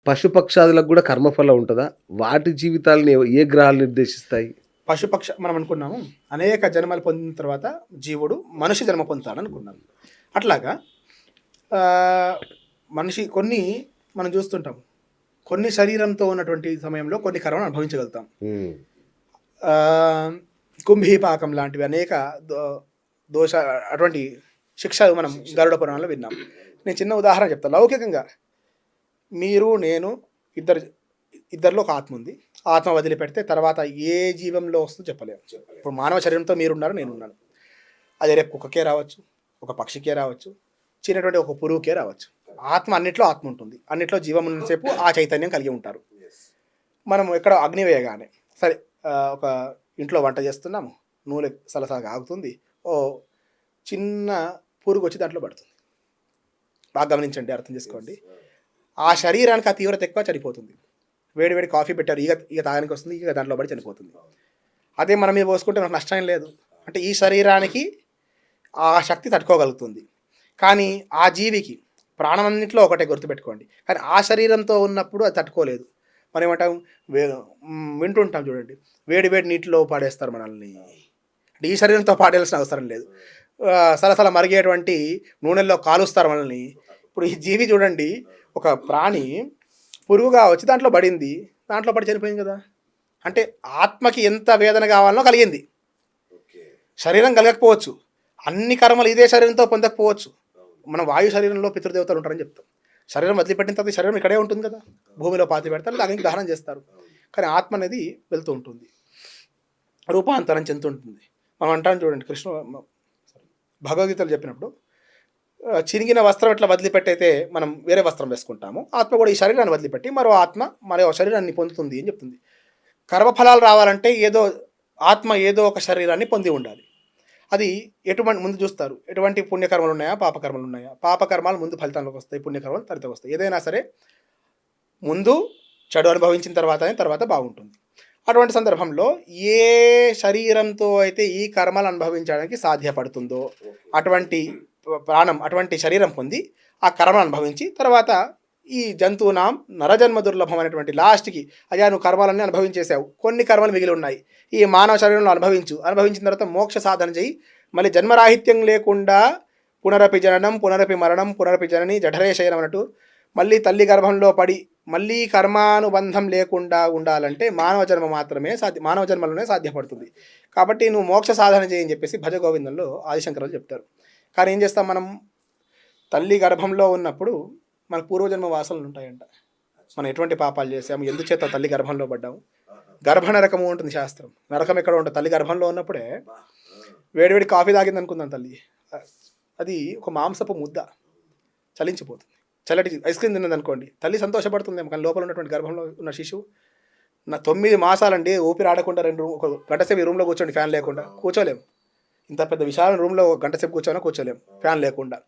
పశుపక్షాదులకు గూడా కర్మఫలం ఉంటదా? వాటి జీవితాలని ఏ గ్రహాలు నిర్దేశిస్తాయి? మనం అనుకున్నాము అనేక జన్మలు పొందిన తర్వాత జీవుడు మనిషి జన్మ పొందుతాడు అనుకున్నాం. అట్లాగా మనిషి కొన్ని మనం చూస్తుంటాం. కొన్ని శరీరంతో ఉన్నటువంటి సమయంలో కొన్ని కర్మను అనుభవించగలుగుతాం. కుంభీపాకం లాంటివి అనేక దోష అటువంటి శిక్షలు మనం గరుడ పురాణంలో విన్నాం. నేను చిన్న ఉదాహరణ చెప్తాను. లౌకికంగా మీరు నేను ఇద్దరిలో ఒక ఆత్మ ఉంది. ఆత్మ వదిలిపెడితే తర్వాత ఏ జీవంలో వస్తుందో చెప్పలేము. ఇప్పుడు మానవ శరీరంతో మీరున్నారు, నేనున్నాను. అది రేపు కుక్కకే రావచ్చు, ఒక పక్షికే రావచ్చు, చిన్నటువంటి ఒక పురుగుకే రావచ్చు. ఆత్మ అన్నిట్లో ఆత్మ ఉంటుంది. అన్నిట్లో జీవం ఉన్నసేపు ఆ చైతన్యం కలిగి ఉంటారు. మనం ఎక్కడ అగ్ని వేయగానే సరే ఒక ఇంట్లో వంట చేస్తున్నాము, నూనె సలసగా ఆగుతుంది, ఓ చిన్న పురుగు వచ్చి దాంట్లో పడుతుంది. బాగా గమనించండి, అర్థం చేసుకోండి. ఆ శరీరానికి ఆ తీవ్రత ఎక్కువ, చనిపోతుంది. వేడి కాఫీ పెట్టారు, ఇక తాగడానికి వస్తుంది, ఇక దాంట్లో పడి చనిపోతుంది. అదే మనం మీద పోసుకుంటే మనకు నష్టం లేదు. అంటే ఈ శరీరానికి ఆ శక్తి తట్టుకోగలుగుతుంది. కానీ ఆ జీవికి ప్రాణమన్నింటిలో ఒకటే, గుర్తుపెట్టుకోండి. కానీ ఆ శరీరంతో ఉన్నప్పుడు అది తట్టుకోలేదు. మనం ఏమంటాం, వింటుంటాం చూడండి, వేడి నీటిలో పాడేస్తారు మనల్ని. అంటే ఈ శరీరంతో పాడేయాల్సిన అవసరం లేదు. సలసల మరిగేటువంటి నూనెల్లో కాలుస్తారు మనల్ని. ఇప్పుడు ఈ జీవి చూడండి, ఒక ప్రాణి పురుగుగా వచ్చి దాంట్లో పడింది, దాంట్లో పడి చనిపోయింది కదా. అంటే ఆత్మకి ఎంత వేదన కావాలనో కలిగింది. శరీరం కలగకపోవచ్చు, అన్ని కర్మలు ఇదే శరీరంతో పొందకపోవచ్చు. మనం వాయు శరీరంలో పితృదేవతలు ఉంటారని చెప్తాం. శరీరం వదిలిపెట్టిన తర్వాత శరీరం ఇక్కడే ఉంటుంది కదా, భూమిలో పాతి పెడతారు, దానికి దహనం చేస్తారు. కానీ ఆత్మ అనేది వెళ్తూ ఉంటుంది, రూపాంతరం చెందుతుంటుంది. మనం అంటాం చూడండి, భగవద్గీతలు చెప్పినప్పుడు చిరిగిన వస్త్రం ఎట్లా వదిలిపెట్టయితే మనం వేరే వస్త్రం వేసుకుంటాము, ఆత్మ కూడా ఈ శరీరాన్ని వదిలిపెట్టి మరో శరీరాన్ని పొందుతుంది అని చెప్తుంది. కర్మఫలాలు రావాలంటే ఆత్మ ఏదో ఒక శరీరాన్ని పొంది ఉండాలి. అది ఎటువంటి ముందు చూస్తారు, ఎటువంటి పుణ్యకర్మలు ఉన్నాయా, పాపకర్మలు ఉన్నాయా. పాపకర్మాలు ముందు ఫలితాలకు వస్తాయి, పుణ్యకర్మలు తర్వాత వస్తాయి. ఏదైనా సరే ముందు చెడు అనుభవించిన తర్వాత బాగుంటుంది. అటువంటి సందర్భంలో ఏ శరీరంతో అయితే ఈ కర్మలు అనుభవించడానికి సాధ్యపడుతుందో అటువంటి శరీరం పొంది ఆ కర్మను అనుభవించి తర్వాత ఈ జంతువునాం నరజన్మ దుర్లభం అనేటువంటి లాస్ట్కి, అయ్యా నువ్వు కర్మలన్నీ అనుభవించేసావు, కొన్ని కర్మలు మిగిలి ఉన్నాయి, ఈ మానవ శరీరంలో అనుభవించిన తర్వాత మోక్ష సాధన చేయి, మళ్ళీ జన్మరాహిత్యం లేకుండా పునరపి జననం పునరపి మరణం పునరపి జనని జఠరే శయనం అన్నట్టు మళ్ళీ తల్లి గర్భంలో పడి మళ్ళీ కర్మానుబంధం లేకుండా ఉండాలంటే మానవ జన్మలోనే సాధ్యపడుతుంది. కాబట్టి నువ్వు మోక్ష సాధన చేయని చెప్పేసి భజ గోవిందంలో ఆదిశంకరులు చెప్తారు. కానీ ఏం చేస్తాం, మనం తల్లి గర్భంలో ఉన్నప్పుడు మన పూర్వజన్మ వాసనలు ఉంటాయంట. మనం ఎటువంటి పాపాలు చేసాము, ఎందుచేత తల్లి గర్భంలో పడ్డాము. గర్భ నరకము ఉంటుంది శాస్త్రం. నరకం ఎక్కడ ఉంటుంది, తల్లి గర్భంలో ఉన్నప్పుడే. వేడివేడి కాఫీ తాగింది అనుకుందాం తల్లి, అది ఒక మాంసపు ముద్ద చలించిపోతుంది. చల్లటి ఐస్ క్రీమ్ తిన్నది అనుకోండి, తల్లి సంతోషపడుతుందేమో, కానీ లోపల ఉన్నటువంటి గర్భంలో ఉన్న శిశువు 9 మాసాలండి ఊపిరి ఆడకుండా ఒక గంట సేపు ఈ రూమ్లో కూర్చోండి, ఫ్యాన్ లేకుండా కూర్చోలేము. ఇంత పెద్ద విశాల రూమ్లో ఒక గంట సేపు కూర్చోలేము ఫ్యాన్ లేకుండా.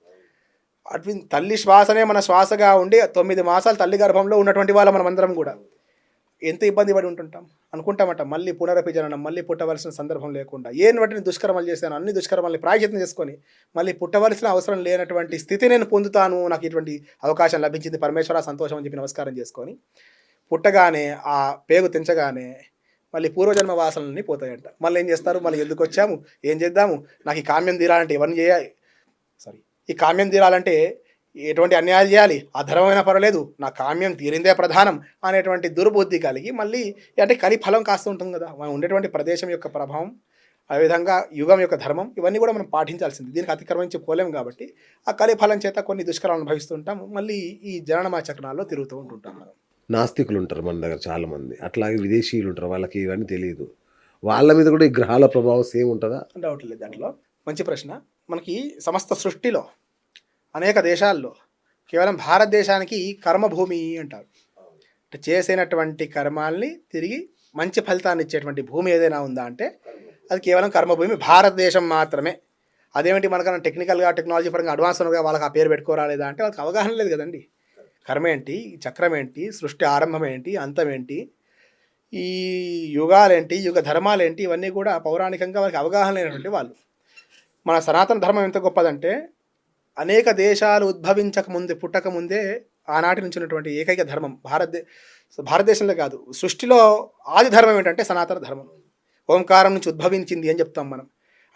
అటు తల్లి శ్వాసనే మన శ్వాసగా ఉండి 9 మాసాలు తల్లి గర్భంలో ఉన్నటువంటి వాళ్ళ మనమందరం కూడా ఎంత ఇబ్బంది పడి అనుకుంటామట. మళ్ళీ పునరపి జననం, మళ్ళీ పుట్టవలసిన సందర్భం లేకుండా, వాటిని దుష్కర్మలు చేశాను, అన్ని దుష్కర్మల్ని ప్రాయశ్చిత్తం చేసుకొని మళ్ళీ పుట్టవలసిన అవసరం లేనటువంటి స్థితి నేను పొందుతాను, నాకు ఇటువంటి అవకాశం లభించింది, పరమేశ్వర సంతోషం అని చెప్పి నమస్కారం చేసుకొని పుట్టగానే ఆ పేగు తెంచగానే మళ్ళీ పూర్వజన్మ వాసనలన్నీ పోతాయంట. మళ్ళీ ఏం చేస్తారు, మళ్ళీ ఎందుకు వచ్చాము, ఏం చేద్దాము, నాకు ఈ కామ్యం తీరాలంటే ఎవరిని చేయాలి, ఈ కామ్యం తీరాలంటే ఎటువంటి అన్యాయాలు చేయాలి, అధర్మమైనా పర్వాలేదు, నా కామ్యం తీరిందే ప్రధానం అనేటువంటి దుర్బుద్ధి కలిగి మళ్ళీ అంటే కలి ఫలం కాస్తూ ఉంటుంది కదా. మనం ఉండేటువంటి ప్రదేశం యొక్క ప్రభావం, అదేవిధంగా యుగం యొక్క ధర్మం, ఇవన్నీ కూడా మనం పాటించాల్సింది. దీనికి అతిక్రమించి పోలేము కాబట్టి ఆ కలి ఫలం చేత కొన్ని దుష్కరాలు అనుభవిస్తూ ఉంటాము. మళ్ళీ ఈ జననమా చక్రాల్లో తిరుగుతూ ఉంటుంటాం. మనం నాస్తికులు ఉంటారు మన దగ్గర చాలామంది, అట్లాగే విదేశీయులు ఉంటారు, వాళ్ళకి ఇవన్నీ తెలియదు. వాళ్ళ మీద కూడా ఈ గ్రహాల ప్రభావం సేమ్ ఉంటుందా? డౌట్ లేదు దాంట్లో. మంచి ప్రశ్న. మనకి సమస్త సృష్టిలో అనేక దేశాల్లో కేవలం భారతదేశానికి కర్మభూమి అంటారు. అంటే చేసినటువంటి కర్మాల్ని తిరిగి మంచి ఫలితాన్ని ఇచ్చేటువంటి భూమి ఏదైనా ఉందా అంటే అది కేవలం కర్మభూమి భారతదేశం మాత్రమే. అదేమిటి, మనకన్నా టెక్నాలజీ పరంగా అడ్వాన్స్ ఉన్నగా వాళ్ళకి ఆ పేరు పెట్టుకోరాలేదా అంటే వాళ్ళకి అవగాహన లేదు కదండి. కర్మ ఏంటి, చక్రం ఏంటి, సృష్టి ఆరంభం ఏంటి, అంతం ఏంటి, ఈ యుగాలేంటి, యుగ ధర్మాలేంటి, ఇవన్నీ కూడా పౌరాణికంగా వాళ్ళకి అవగాహన లేనటువంటి వాళ్ళు. మన సనాతన ధర్మం ఎంత గొప్పదంటే అనేక దేశాలు పుట్టకముందే ఆనాటి నుంచి ఉన్నటువంటి ఏకైక ధర్మం భారతదేశంలో కాదు, సృష్టిలో ఆది ధర్మం ఏంటంటే సనాతన ధర్మం. ఓంకారం నుంచి ఉద్భవించింది అని చెప్తాం మనం.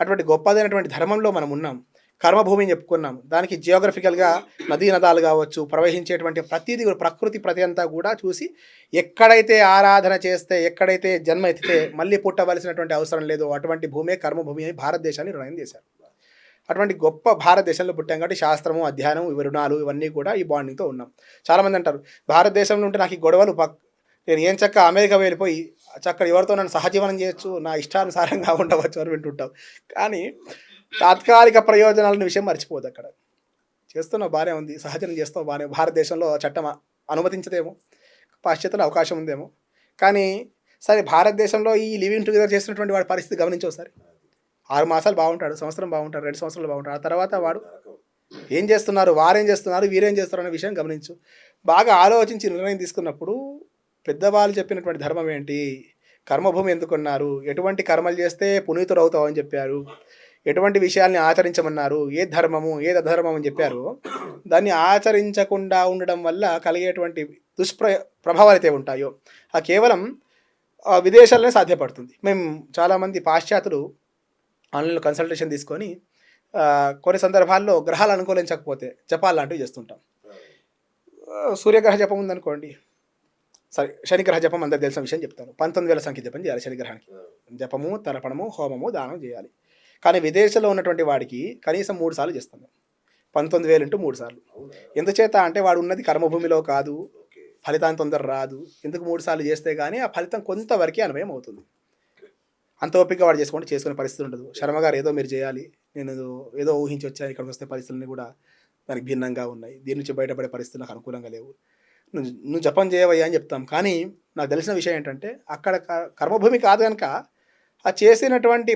అటువంటి గొప్పదైనటువంటి ధర్మంలో మనం ఉన్నాం. కర్మభూమిని చెప్పుకున్నాం. దానికి జియోగ్రఫికల్గా నదీ నదాలు కావచ్చు, ప్రవహించేటువంటి ప్రతిదీ కూడా ప్రకృతి ప్రతి అంతా కూడా చూసి ఎక్కడైతే ఆరాధన చేస్తే, ఎక్కడైతే జన్మ ఎత్తితే మళ్ళీ పుట్టవలసినటువంటి అవసరం లేదు, అటువంటి భూమే కర్మభూమి అని భారతదేశాన్ని నిర్ణయం చేశారు. అటువంటి గొప్ప భారతదేశంలో పుట్టాం కాబట్టి శాస్త్రము, అధ్యయనం, రుణాలు ఇవన్నీ కూడా ఈ బాండింగ్తో ఉన్నాం. చాలామంది అంటారు భారతదేశంలో ఉంటే నాకు ఈ గొడవలు నేను ఏం చక్క అమెరికా వెళ్ళిపోయి చక్క ఎవరితో నన్ను సహజీవనం చేయొచ్చు, నా ఇష్టానుసారంగా ఉండవచ్చు అని వింటుంటాం. కానీ తాత్కాలిక ప్రయోజనాల విషయం మర్చిపోదు. అక్కడ చేస్తున్నావు బాగానే ఉంది, సహజనం చేస్తావు బాగానే, భారతదేశంలో చట్టం అనుమతించదేమో, పాశ్చాత్యంలో అవకాశం ఉందేమో. కానీ సరే భారతదేశంలో ఈ లివింగ్ టుగెదర్ చేసినటువంటి వాడి పరిస్థితి గమనించి ఒకసారి. 6 మాసాలు బాగుంటాడు, సంవత్సరం బాగుంటాడు, 2 సంవత్సరాలు బాగుంటాడు. ఆ తర్వాత వాడు ఏం చేస్తున్నారు, వారేం చేస్తున్నారు, వీరేం చేస్తారు అనే విషయం గమనించు. బాగా ఆలోచించి నిర్ణయం తీసుకున్నప్పుడు పెద్దవాళ్ళు చెప్పినటువంటి ధర్మం ఏంటి, కర్మభూమి ఎందుకున్నారు, ఎటువంటి కర్మలు చేస్తే పునీతుడు అవుతావు అని చెప్పారు, ఎటువంటి విషయాల్ని ఆచరించమన్నారు, ఏ ధర్మము ఏది అధర్మం అని చెప్పారు, దాన్ని ఆచరించకుండా ఉండడం వల్ల కలిగేటువంటి ప్రభావాలు అయితే ఉంటాయో ఆ కేవలం విదేశాల్లోనే సాధ్యపడుతుంది. మేము చాలామంది పాశ్చాత్యులు ఆన్లైన్లో కన్సల్టేషన్ తీసుకొని కొన్ని సందర్భాల్లో గ్రహాలు అనుకూలించకపోతే జపాలు లాంటివి చేస్తుంటాం. సూర్యగ్రహ జపం ఉందనుకోండి, సరే శనిగ్రహ జపం అందరు తెలిసిన విషయం చెప్తాను. 19,000 సంఖ్య జపం చేయాలి శనిగ్రహానికి. జపము, తర్పణము, హోమము, దానం చేయాలి. కానీ విదేశంలో ఉన్నటువంటి వాడికి కనీసం 3 సార్లు చేస్తాం. 19,000 × 3 సార్లు. ఎందుచేత అంటే వాడు ఉన్నది కర్మభూమిలో కాదు, ఫలితాన్ని తొందర రాదు. ఎందుకు 3 సార్లు చేస్తే కానీ ఆ ఫలితం కొంతవరకే అనుభవం అవుతుంది. అంత ఓపిక వాడు చేసుకునే పరిస్థితి ఉండదు. శర్మగారు ఏదో మీరు చేయాలి, నేను ఏదో ఊహించి వచ్చాను, ఇక్కడికి వస్తే పరిస్థితులన్నీ కూడా దానికి భిన్నంగా ఉన్నాయి, దీని నుంచి బయటపడే పరిస్థితులు నాకు అనుకూలంగా లేవు, నువ్వు జపం చేయవయ్యా అని చెప్తాం. కానీ నాకు తెలిసిన విషయం ఏంటంటే అక్కడ కర్మభూమి కాదు కనుక ఆ చేసినటువంటి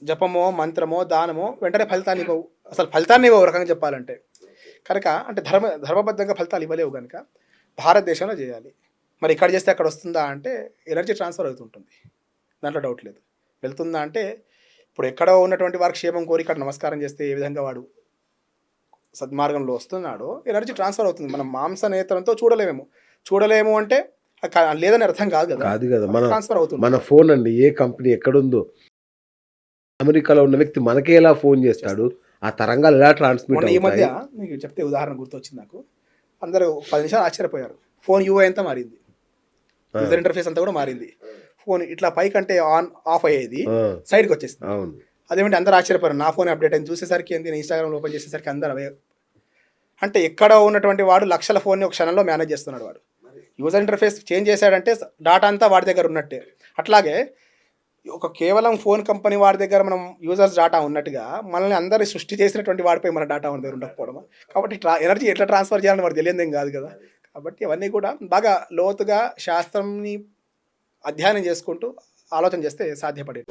జపమో, మంత్రమో, దానమో వెంటనే ఫలితాన్ని ఇవ్వవు. అసలు ఫలితాన్ని ఇవ్వవు రకంగా చెప్పాలంటే. కనుక అంటే ధర్మబద్ధంగా ఫలితాలు ఇవ్వలేవు కనుక భారతదేశంలో చేయాలి. మరి ఇక్కడ చేస్తే అక్కడ వస్తుందా అంటే ఎనర్జీ ట్రాన్స్ఫర్ అవుతుంటుంది, దాంట్లో డౌట్ లేదు. వెళ్తుందా అంటే ఇప్పుడు ఎక్కడో ఉన్నటువంటి వారి క్షేమం కోరి ఇక్కడ నమస్కారం చేస్తే ఏ విధంగా వాడు సద్మార్గంలో వస్తున్నాడో ఎనర్జీ ట్రాన్స్ఫర్ అవుతుంది. మనం మాంస నేత్రంతో చూడలేము అంటే లేదని అర్థం కాదు కదా, ట్రాన్స్ఫర్ అవుతుంది. మన ఫోన్ అండి, ఏ కంపెనీ ఎక్కడుందో అమెరికాలో ఉన్న వ్యక్తి మనకే ఎలా ఫోన్ చేస్తాడు, ఆ తరంగాలు ఎలా ట్రాన్స్మిట్. ఈ మధ్య మీకు చెప్తే ఉదాహరణ గుర్తొచ్చింది నాకు. అందరూ 10 నిమిషాలు ఆశ్చర్యపోయారు. ఫోన్ యూఐ అంతా మారింది, యూజర్ ఇంటర్ఫేస్ అంతా కూడా మారింది. ఫోన్ ఇట్లా పైకంటే ఆన్ ఆఫ్ అయ్యేది సైడ్కి వచ్చేసింది. అదేమంటే అందరూ ఆశ్చర్యపోయారు. నా ఫోన్ అప్డేట్ అయింది చూసేసరికి ఏంటి, నేను ఇన్స్టాగ్రామ్ ఓపెన్ చేసేసరికి అందరూ అవే. అంటే ఎక్కడ ఉన్నటువంటి వాడు లక్షల ఫోన్ని ఒక క్షణంలో మేనేజ్ చేస్తున్నాడు. వాడు యూజర్ ఇంటర్ఫేస్ చేంజ్ చేశాడంటే డాటా అంతా వాడి దగ్గర ఉన్నట్టే. అట్లాగే ఒక కేవలం ఫోన్ కంపెనీ వాడి దగ్గర మనం యూజర్స్ డాటా ఉన్నట్టుగా మనల్ని అందరి సృష్టి చేసినటువంటి వాడిపై మన డాటా మన దగ్గర ఉండకపోవడం. కాబట్టి ఎనర్జీ ఎట్లా ట్రాన్స్ఫర్ చేయాలని వాడు తెలియదేం కాదు కదా. కాబట్టి అవన్నీ కూడా బాగా లోతుగా శాస్త్రంని అధ్యయనం చేసుకుంటూ ఆలోచన చేస్తే సాధ్యపడేది.